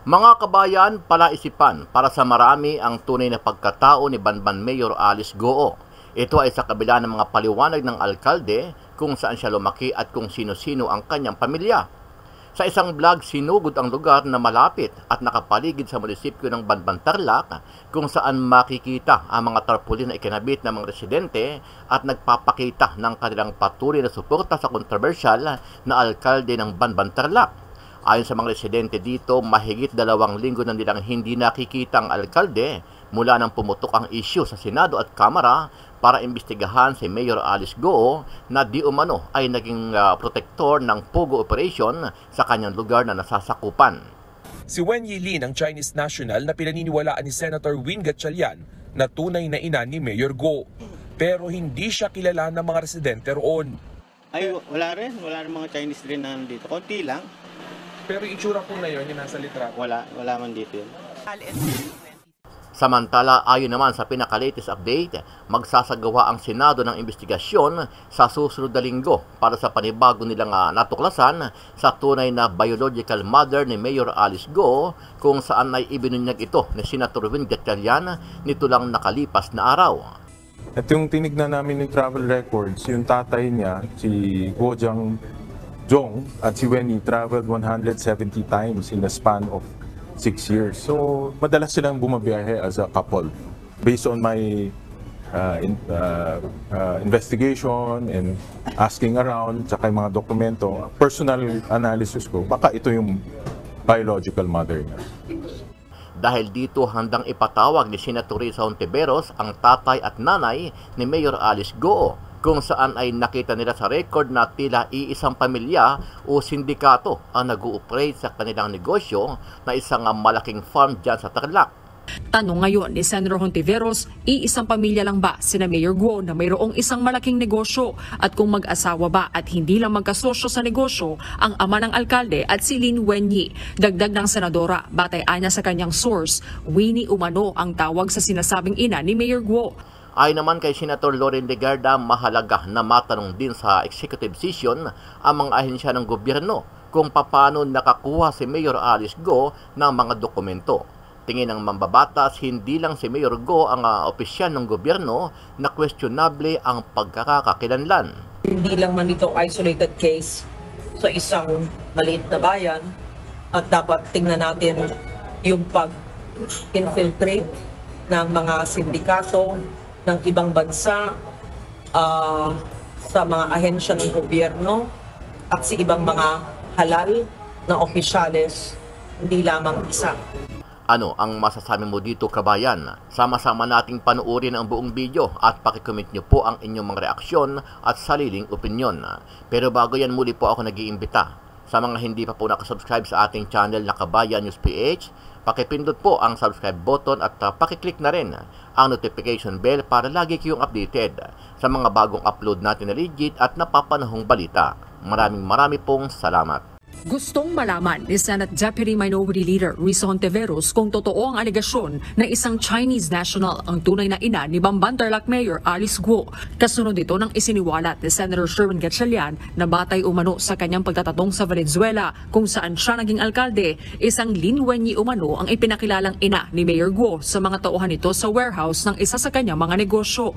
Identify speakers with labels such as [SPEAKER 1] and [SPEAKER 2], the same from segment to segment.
[SPEAKER 1] Mga kabayan, palaisipan para sa marami ang tunay na pagkatao ni Banban Mayor Alice Goo. Ito ay sa kabila ng mga paliwanag ng alkalde kung saan siya lumaki at kung sino-sino ang kanyang pamilya. Sa isang vlog, sinugod ang lugar na malapit at nakapaligid sa munisipyo ng Banban Tarlac kung saan makikita ang mga tarpaulin na ikinabit ng mga residente at nagpapakita ng kanilang patuloy na suporta sa kontrobersyal na alkalde ng Banban Tarlac. Ayon sa mga residente dito, mahigit 2 linggo na nilang hindi nakikita ang alkalde mula nang pumutok ang isyu sa Senado at Kamara para imbestigahan si Mayor Alice Goo na di umano ay naging protektor ng Pogo Operation sa kanyang lugar na nasasakupan.
[SPEAKER 2] Si Wen Yilin ang Chinese national na pinaniniwalaan ni Senator Win Gatchalian na tunay na ina ni Mayor Goo. Pero hindi siya kilala ng mga residente roon.
[SPEAKER 3] Ay, wala rin mga Chinese rin na nandito. Konti lang.
[SPEAKER 2] Pero itsura po na yun, yung nasa litrato.
[SPEAKER 3] Wala man dito yun.
[SPEAKER 1] Samantala, ayon naman sa pinaka-latest update, magsasagawa ang Senado ng investigasyon sa susunod na linggo para sa panibago nilang natuklasan sa tunay na biological mother ni Mayor Alice Goo kung saan ay ibinunyag ito ni Senator Win Gatchalian nito lang nakalipas na araw.
[SPEAKER 4] At yung tinignan namin ng travel records, yung tatay niya, si Guo Jianzhong at si Wenny traveled 170 times in a span of 6 years. So, madalas silang bumabiyahe as a couple. Based on my investigation and asking around, tsaka yung mga dokumento, personal analysis ko, baka ito yung biological mother niya.
[SPEAKER 1] Dahil dito handang ipatawag ni Senator Risa Hontiveros ang tatay at nanay ni Mayor Alice Goo kung saan ay nakita nila sa record na tila iisang pamilya o sindikato ang nag-ooperate sa kanilang negosyo na isang malaking farm dyan sa Tarlac.
[SPEAKER 5] Tanong ngayon ni Senator Hontiveros, iisang pamilya lang ba sina Mayor Goo na mayroong isang malaking negosyo at kung mag-asawa ba at hindi lang magkasosyo sa negosyo ang ama ng alkalde at si Lin Wenyi. Dagdag ng senadora, batay anya sa kanyang source, Winnie umano ang tawag sa sinasabing ina ni Mayor Goo.
[SPEAKER 1] Ay naman kay Senator Loren Legarda, mahalaga na matanong din sa executive session ang mga ahensya ng gobyerno kung paano nakakuha si Mayor Alice Goo ng mga dokumento. Tingin ng mambabatas, hindi lang si Mayor Goo ang opisyal ng gobyerno na questionable ang pagkakakilanlan.
[SPEAKER 6] Hindi lang man ito isolated case sa isang maliit na bayan at dapat tingnan natin yung pag-infiltrate ng mga sindikato ng ibang bansa sa mga ahensya ng gobyerno at sa ibang mga halal na opisyales, hindi lamang isa.
[SPEAKER 1] Ano ang masasabi mo dito, kabayan? Sama-sama nating panuorin ang buong video at pakicomment nyo po ang inyong mga reaksyon at sariling opinyon. Pero bago yan, muli po ako nag-iimbita sa mga hindi pa po nakasubscribe sa ating channel na Kabayan News PH, pakipindot po ang subscribe button at pakiclick na rin ang notification bell para lagi kayong updated sa mga bagong upload natin na legit at napapanahong balita. Maraming pong salamat.
[SPEAKER 5] Gustong malaman ni Senate Deputy Minority Leader Risa Hontiveros kung totoo ang alegasyon na isang Chinese national ang tunay na ina ni Banban Tarlac Mayor Alice Goo. Kasunod ito ng isiniwalat ni Senator Sherwin Gatchalian na batay umano sa kanyang pagtatatong sa Valenzuela kung saan siya naging alkalde, isang Lin Wenyi umano ang ipinakilalang ina ni Mayor Goo sa mga tauhan nito sa warehouse ng isa sa kanyang mga negosyo.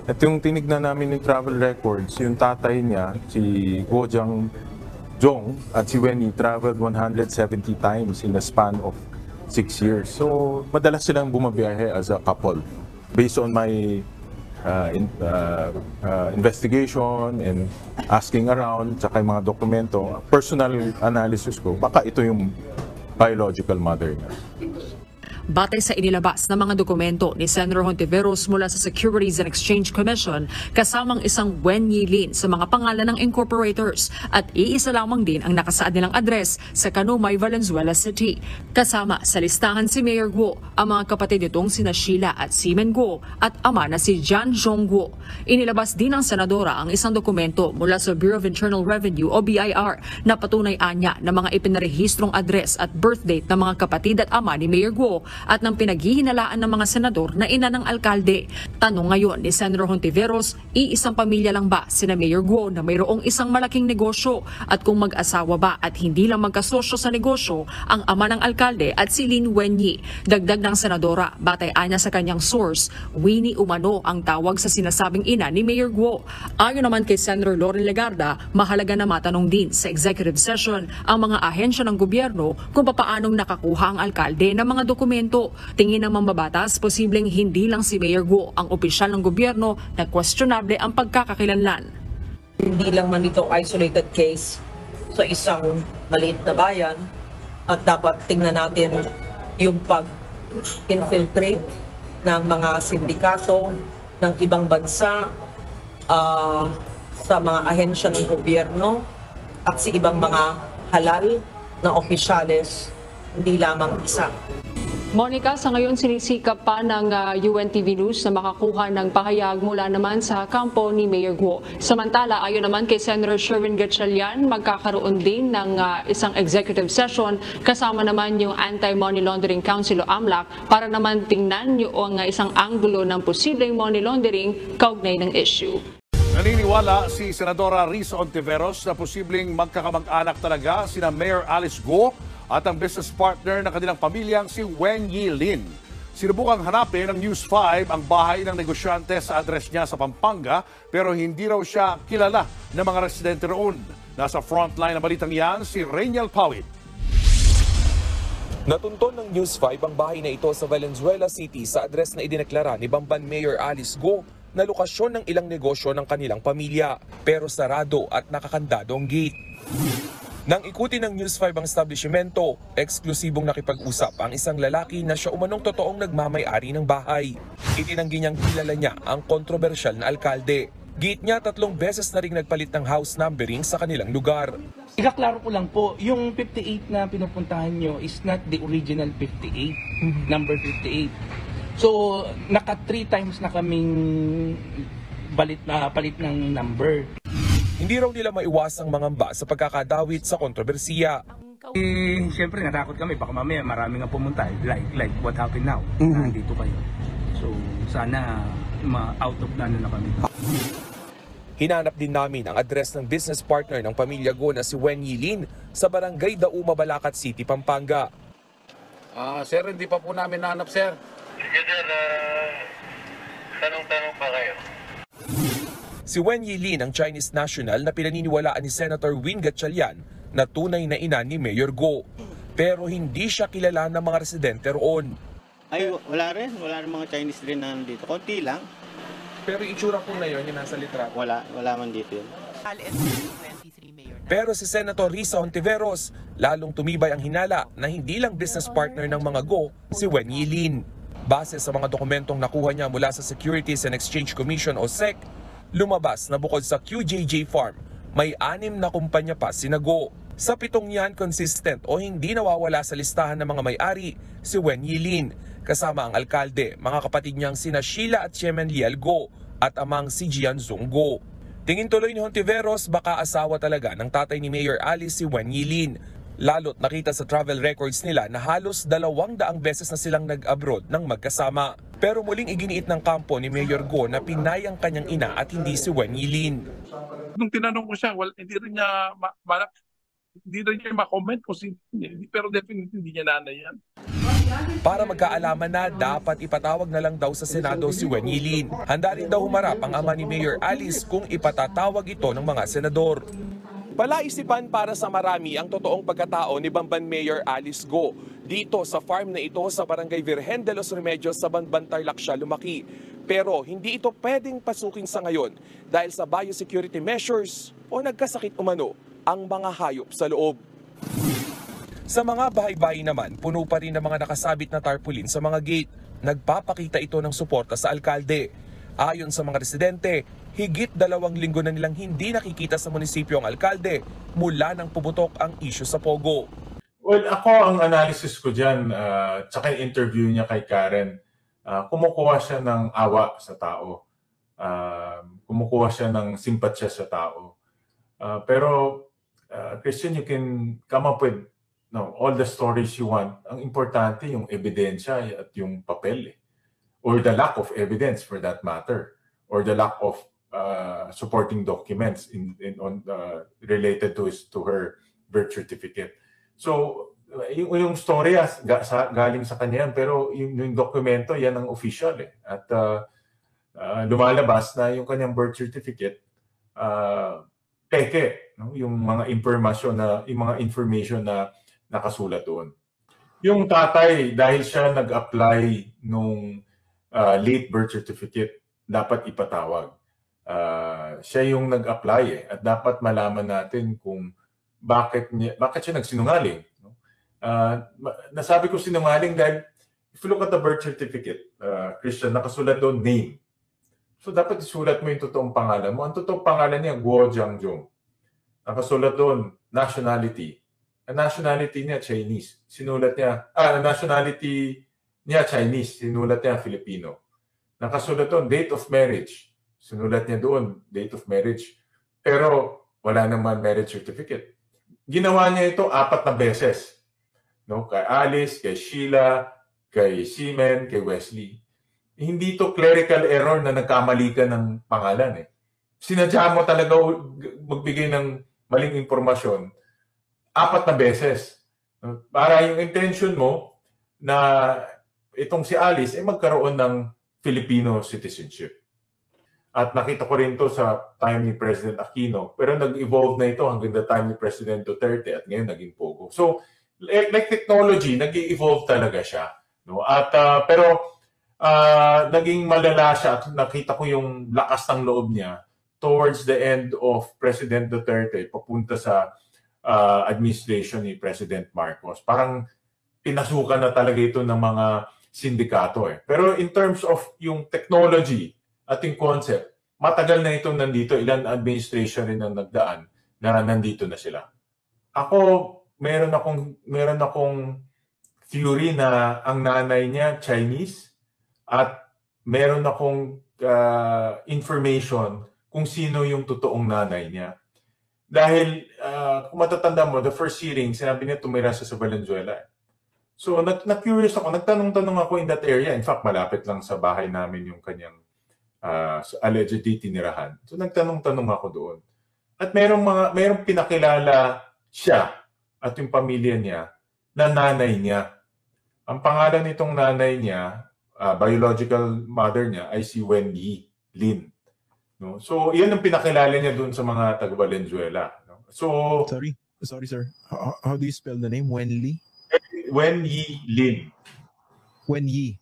[SPEAKER 4] At yung tinignan namin ng travel records, yung tatay niya, si Guo Jianzhong at si Wenny traveled 170 times in a span of 6 years. So, madalas silang bumabiyahe as a couple. Based on my investigation and asking around, tsaka yung mga dokumento, personal analysis ko, baka ito yung biological mother niya.
[SPEAKER 5] Batay sa inilabas na mga dokumento ni Senator Hontiveros mula sa Securities and Exchange Commission, kasamang isang Wen Yilin sa mga pangalan ng incorporators at iisa lamang din ang nakasaad nilang address sa Canumay, Valenzuela City. Kasama sa listahan si Mayor Goo, ang mga kapatid nitong sina Sheila at Simen Goo at ama na si Jianzhong Goo. Inilabas din ng senadora ang isang dokumento mula sa Bureau of Internal Revenue o BIR na patunay anya na mga ipinarehistrong address at birthdate ng mga kapatid at ama ni Mayor Goo at ng pinaghihinalaan ng mga senador na ina ng alkalde. Tanong ngayon ni Senator Hontiveros, iisang pamilya lang ba sina Mayor Guo na mayroong isang malaking negosyo at kung mag-asawa ba at hindi lang magkasosyo sa negosyo ang ama ng alkalde at si Lin Wenyi. Dagdag ng senadora, batay anya sa kanyang source, Winnie umano ang tawag sa sinasabing ina ni Mayor Guo. Ayon naman kay Senator Loren Legarda, mahalaga na matanong din sa executive session ang mga ahensya ng gobyerno kung papaanong nakakuha ang alkalde ng mga dokumento. Tingin ng mambabatas, posibleng hindi lang si Mayor Guo ang opisyal ng gobyerno na questionable ang pagkakakilanlan.
[SPEAKER 6] Hindi lang man ito isolated case sa isang maliit na bayan at dapat tingnan natin yung pag-infiltrate ng mga sindikato ng ibang bansa sa mga ahensya ng gobyerno at sa ibang mga halal na opisyales, hindi lamang isa.
[SPEAKER 5] Monica, sa ngayon sinisikap pa ng UNTV News na makakuha ng pahayag mula naman sa kampo ni Mayor Guo. Samantala, ayon naman kay Senator Sherwin Gatchalian, magkakaroon din ng isang executive session kasama naman yung Anti-Money Laundering Council o AMLAC para naman tingnan yung isang anggulo ng posibleng money laundering kaugnay ng issue.
[SPEAKER 7] Naniniwala si Senadora Risa Hontiveros na posibleng magkakamag-anak talaga sina Mayor Alice Guo at ang business partner ng kanilang pamilyang si Wenyi Lin. Sinubukang hanapin ng News 5 ang bahay ng negosyante sa address niya sa Pampanga pero hindi raw siya kilala ng mga residente roon. Nasa frontline ng balitang yan si Rainiel Pawid.
[SPEAKER 2] Natunton ng News 5 ang bahay na ito sa Valenzuela City sa address na idineklara ni Bamban Mayor Alice Guo na lokasyon ng ilang negosyo ng kanilang pamilya pero sarado at nakakandado ang gate. Nang ikutin ng News 5 ang establishmento, eksklusibong nakipag-usap ang isang lalaki na siya umanong totoong nagmamay-ari ng bahay. Itinanggi niyang kilala niya ang kontrobersyal na alkalde. Gate niya 3 beses na ring nagpalit ng house numbering sa kanilang lugar.
[SPEAKER 8] Ikaklaro ko lang po, yung 58 na pinupuntahan nyo is not the original 58, number 58. So, naka 3 times na kaming palit ng number.
[SPEAKER 2] Hindi raw nila maiwasang mangamba sa pagkakadawit sa kontrobersiya.
[SPEAKER 8] Siyempre natakot kami, baka mamaya marami nga pumunta, like what happened now, nandito kayo. So, sana out of na kami.
[SPEAKER 2] Hinanap din namin ang address ng business partner ng pamilya Guo na si Wenyi Lin sa barangay Dauma, Balacat City, Pampanga.
[SPEAKER 7] Sir, hindi pa po namin nahanap, sir.
[SPEAKER 9] Sige, sir. Tanong-tanong pa kayo.
[SPEAKER 2] Si Wenyi Lin ang Chinese national na pinaniniwalaan ni Senator Win Gatchalian na tunay na ina ni Mayor Guo. Pero hindi siya kilala ng mga residente roon.
[SPEAKER 3] Ay, wala rin. Wala rin mga Chinese rin na nandito. Konti lang.
[SPEAKER 2] Pero itsura po na yun, yung nasa litrato.
[SPEAKER 3] Wala man dito yun.
[SPEAKER 2] Pero si Senator Risa Hontiveros, lalong tumibay ang hinala na hindi lang business partner ng mga Guo si Wenyi Lin. Base sa mga dokumentong nakuha niya mula sa Securities and Exchange Commission o SEC, lumabas na bukod sa QJJ Farm, may 6 na kumpanya pa sina Guo. Sa 7 yan, consistent o hindi nawawala sa listahan ng mga may-ari si Wenyi Lin, kasama ang alkalde, mga kapatid niyang sina Sheila at Chemen Lial Guo at amang si Jianzong Guo. Tingin tuloy ni Hontiveros baka asawa talaga ng tatay ni Mayor Alice si Wenyi Lin. Lalo't nakita sa travel records nila na halos 200 beses na silang nag-abroad ng magkasama. Pero muling iginiit ng kampo ni Mayor Guo na pinay ang kanyang ina at hindi si Wenyi Lin.
[SPEAKER 10] Nung tinanong ko siya, hindi rin niya ma-comment kung pero definitely hindi niya nanay yan.
[SPEAKER 2] Para magkaalaman na, dapat ipatawag na lang daw sa Senado si Wenyi Lin. Handa rin daw humarap ang ama ni Mayor Alice kung ipatatawag ito ng mga senador. Palaisipan para sa marami ang totoong pagkatao ni Bamban Mayor Alice Guo. Dito sa farm na ito sa Barangay Virgen de los Remedios sa Banban, Tarlac siya lumaki. Pero hindi ito pwedeng pasukin sa ngayon dahil sa biosecurity measures o nagkasakit umano ang mga hayop sa loob. Sa mga bahay-bahay naman, puno pa rin ng mga nakasabit na tarpaulin sa mga gate. Nagpapakita ito ng suporta sa alkalde. Ayon sa mga residente, higit 2 linggo na nilang hindi nakikita sa munisipyo ang alkalde mula nang pumutok ang isyu sa Pogo.
[SPEAKER 4] Well, ako ang analysis ko dyan, tsaka yung interview niya kay Karen, kumukuha siya ng awa sa tao. Kumukuha siya ng simpatsya sa tao. Pero, Christian, you can come up with no, all the stories you want. Ang importante yung ebidensya at yung papel, or the lack of evidence for that matter, or the lack of supporting documents related to her birth certificate. So yung story galing sa kanya yan, pero yung dokumento yan ang official at lumalabas na yung kanyang birth certificate peke, no? Yung mga information na nakasulat doon. Yung tatay, dahil siya nag-apply nung late birth certificate, dapat ipatawag. Siya yung nag-apply at dapat malaman natin kung bakit siya nagsinungaling. No? Nasabi ko sinungaling dahil if you look at the birth certificate, Christian, nakasulat doon name. So dapat isulat mo yung totoong pangalan mo. Ang totoong pangalan niya, Guo Jiangjong. Nakasulat doon, nationality. Ang nationality niya, Chinese. Sinulat niya, nationality niya, Chinese. Sinulat niya, Filipino. Nakasulat doon, date of marriage. Sinulat niya doon, date of marriage. Pero wala naman marriage certificate. Ginawa niya ito 4 na beses. No? Kay Alice, kay Sheila, kay Seaman, kay Wesley. Hindi to clerical error na nagkamali ka ng pangalan. Sinadya mo talaga magbigay ng maling impormasyon 4 na beses. Para yung intention mo na itong si Alice ay magkaroon ng Filipino citizenship. At nakita ko rin to sa time ni President Aquino. Pero nag-evolve na ito hanggang the time ni President Duterte at ngayon naging Pogo. So, like technology, nag-evolve talaga siya. No? At pero naging malala siya at nakita ko yung lakas ng loob niya towards the end of President Duterte papunta sa administration ni President Marcos. Parang pinasukan na talaga ito ng mga sindikato. Pero in terms of yung technology at yung concept, matagal na itong nandito. Ilan administration rin ang nagdaan na nandito na sila. Ako, meron akong theory na ang nanay niya Chinese. At meron akong information kung sino yung totoong nanay niya. Dahil, kung matatanda mo, the first hearing, sinabi niya tumira siya sa Valenzuela. So, na-curious ako. Nagtanong-tanong ako in that area. In fact, malapit lang sa bahay namin yung kanyang allegedly tinirahan. So, nagtanong-tanong ako doon. At merong pinakilala siya at yung pamilya niya na nanay niya. Ang pangalan nitong nanay niya, biological mother niya ay si Wenyi Lin. No? So, yan ang pinakilala niya doon sa mga taga-Valenzuela. No? So,
[SPEAKER 9] Sorry, sir. How do you spell the name? Wenyi?
[SPEAKER 4] Wenyi Lin.
[SPEAKER 9] Wenyi.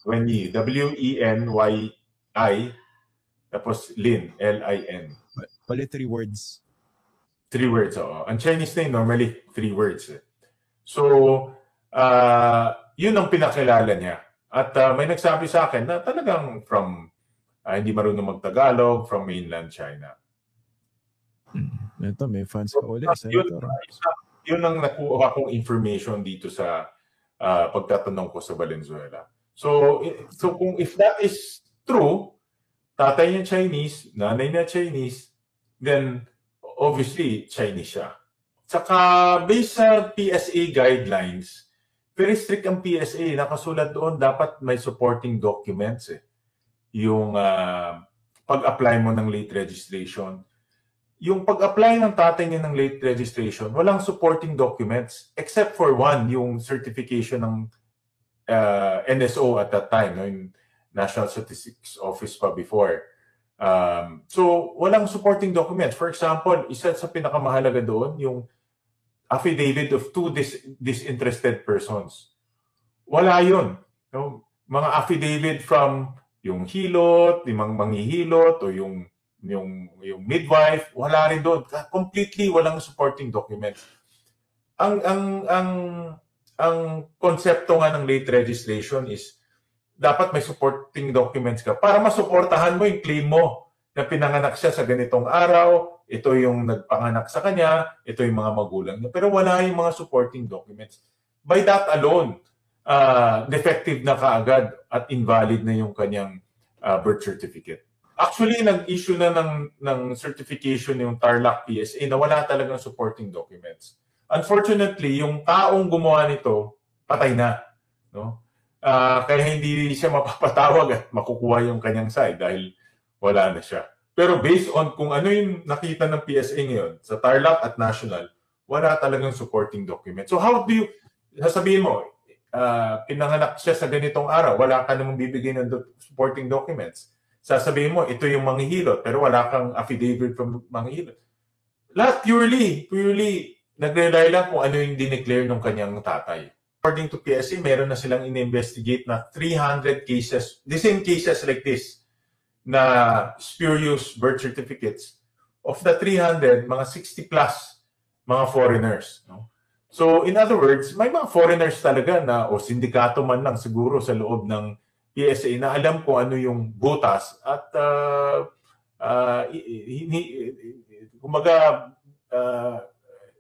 [SPEAKER 4] Wenyi. W-E-N-Y-I. Tapos Lin. L-I-N.
[SPEAKER 9] Pali 3 words.
[SPEAKER 4] 3 words, oo. Ang Chinese name, normally 3 words. So, yun ang pinakilala niya. At may nagsabi sa akin na talagang from hindi marunong mag-Tagalog, from mainland China.
[SPEAKER 9] Ito, may fans ka ulit, Senator.
[SPEAKER 4] Yun ang nakuha kong information dito sa pagtatanong ko sa Valenzuela. So if that is true, tatay niya Chinese, nanay niya Chinese, then obviously Chinese siya. Saka based sa PSA guidelines, very strict ang PSA. Nakasulat doon, dapat may supporting documents. Yung pag-apply mo ng late registration. Yung pag-apply ng tatay niya ng late registration, walang supporting documents except for one, yung certification ng NSO at that time, no, yung National Statistics Office pa before. So, walang supporting documents. For example, isa sa pinakamahalaga doon, yung affidavit of 2 disinterested persons. Wala yun. No? Mga affidavit from yung hilot, yung manghihilot, o yung midwife, wala rin doon. Completely walang supporting documents. Ang konsepto nga ng late registration is dapat may supporting documents ka para masuportahan mo yung claim mo na pinanganak siya sa ganitong araw, ito yung nagpanganak sa kanya, ito yung mga magulang niya. Pero wala yung mga supporting documents. By that alone, defective na kaagad at invalid na yung kanyang birth certificate. Actually, nag-issue na ng certification yung Tarlac PSA na wala talagang supporting documents. Unfortunately, yung taong gumawa nito, patay na. No? Kaya hindi siya mapapatawag at makukuha yung kanyang side dahil wala na siya. Pero based on kung ano yung nakita ng PSA ngayon sa Tarlac at National, wala talagang supporting document. So how do you, sasabihin mo, pinanganak siya sa ganitong araw, wala ka namang bibigay ng supporting documents. Sasabihin mo, ito yung manghihilot, pero wala kang affidavit from manghihilot. Lahat purely nagre-rely lang kung ano yung dineclare ng kanyang tatay. According to PSA, meron na silang in-investigate na 300 cases, the same cases like this, na spurious birth certificates. Of the 300, mga 60 plus mga foreigners. No? So, in other words, may mga foreigners talaga na, o sindikato man lang siguro sa loob ng PSA na alam kung ano yung butas at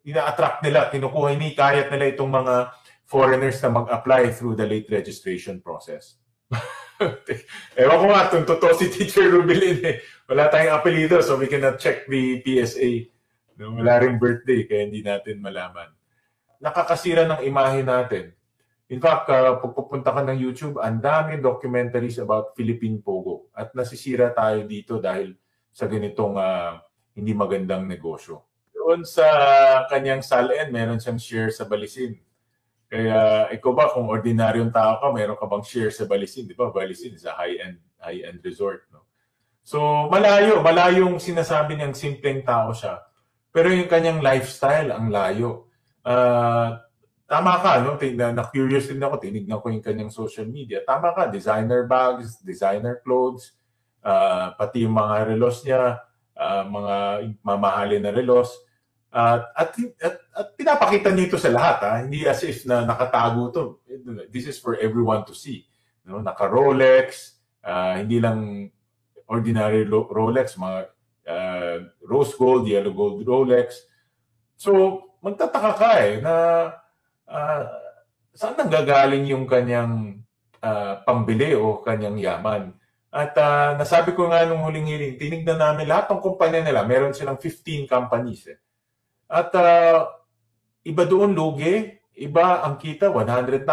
[SPEAKER 4] ina-attract nila, kinukuha, hinikayat nila itong mga foreigners na mag-apply through the late registration process. Ewan ko nga, totoo si Teacher Rubilin eh. Wala tayong apelido so we cannot check the PSA. No, wala rin birthday kaya hindi natin malaman. Nakakasira ng imahe natin. In fact, pag pupunta ka ng YouTube, ang daming documentaries about Philippine Pogo. At nasisira tayo dito dahil sa ganitong hindi magandang negosyo. Doon sa kanyang SALN, meron siyang share sa Balisin. Kaya ikaw ba, kung ordinaryong tao ka, meron ka bang share sa Balisin? Di ba? Balisin is a high-end resort. No? So, malayong sinasabi niyang simpleng tao siya. Pero yung kanyang lifestyle, ang layo. Tama ka, no? Na-curious din ako, tinignan ko yung kanyang social media. Tama ka, designer bags, designer clothes, pati yung mga relos niya, mga mamahalin na relos. At pinapakita nito sa lahat, hindi as if na nakatago to. This is for everyone to see. No? Naka-Rolex, hindi lang ordinary Rolex, mga rose gold, yellow gold Rolex. So, magtataka ka na saan nanggagaling yung kanyang pambili o kanyang yaman. At nasabi ko nga nung huling hiling, tinignan namin lahat ng kumpanya nila. Meron silang 15 companies. At iba doon lugi, iba ang kita 100,000,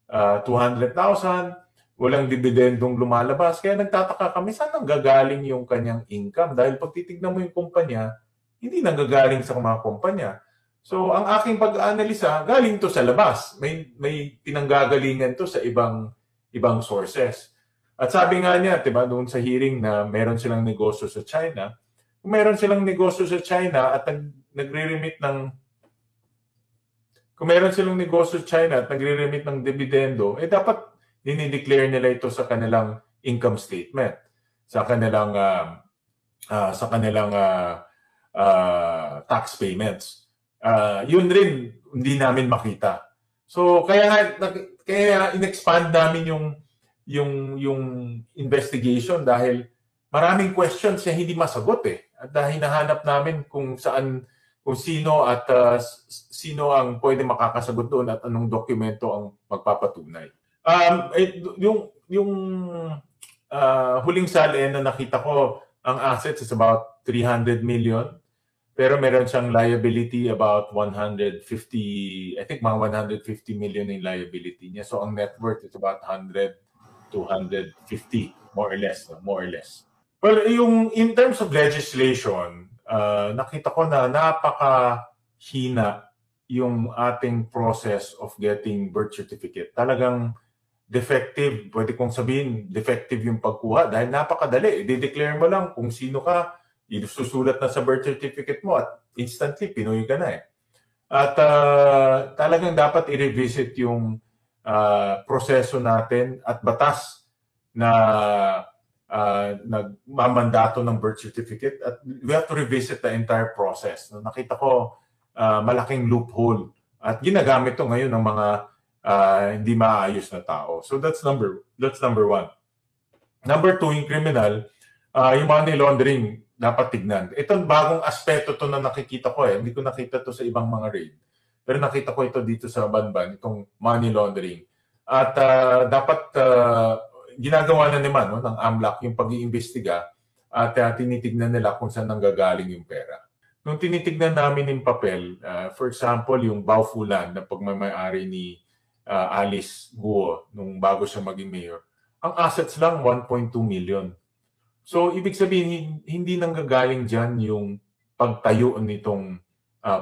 [SPEAKER 4] 200,000, walang dividendong lumalabas. Kaya nagtataka kami, saan nanggagaling yung kanyang income? Dahil pag titignan mo yung kumpanya, hindi nanggagaling sa mga kumpanya. So, ang aking pag-aanalisa, galing to sa labas. May pinanggagalingan to sa ibang sources. At sabi nga niya, diba, doon sa hearing na meron silang negosyo sa China, kung meron silang negosyo sa China at nagre-remit ng dividendo, dapat dinideclare nila ito sa kanilang income statement, sa kanilang tax payments. Yun rin hindi namin makita. So kaya in-expand namin yung investigation dahil maraming questions na hindi masagot At dahil hinahanap namin kung sino ang pwede makakasagot doon at anong dokumento ang magpapatunay. Yung huling SALN na nakita ko, ang assets is about 300 million. Pero meron siyang liability about 150, I think mga 150 million yung liability niya. So ang net worth is about 100 to 150, more or less. Well, in terms of legislation, nakita ko na napakahina yung ating process of getting birth certificate. Talagang defective, pwede kong sabihin, defective yung pagkuha dahil napakadali. I-declare mo lang kung sino ka, susulat na sa birth certificate mo at instantly, Pinoy ka na At talagang dapat i-revisit yung proseso natin at batas na nagmamandato ng birth certificate at we have to revisit the entire process. Nakita ko malaking loophole at ginagamit to ngayon ng mga hindi maayos na tao. So that's number one. Number two, yung criminal, yung money laundering dapat tignan. Itong bagong aspeto to na nakikita ko hindi ko nakita to sa ibang mga raid. Pero nakita ko ito dito sa Banban, itong money laundering. At dapat ginagawa na naman ng AMLAC yung pag-iimbestiga at tinitignan nila kung saan nanggagaling yung pera. nung tinitignan namin yung papel, for example, yung Baofulan na pagmamayari ni Alice Guo nung bago siya maging mayor, ang assets lang 1.2 million. So, ibig sabihin, hindi nanggagaling dyan yung pagtayo nitong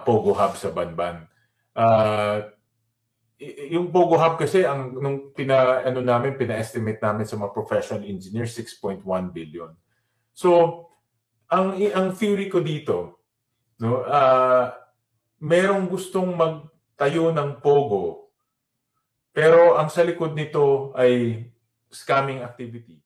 [SPEAKER 4] Pogo Hub sa Banban. Yung Pogo Hub kasi, nung pina-estimate namin sa mga professional engineers, 6.1 billion. So, ang theory ko dito, no, merong gustong magtayo ng Pogo, pero ang sa likod nito ay scamming activity.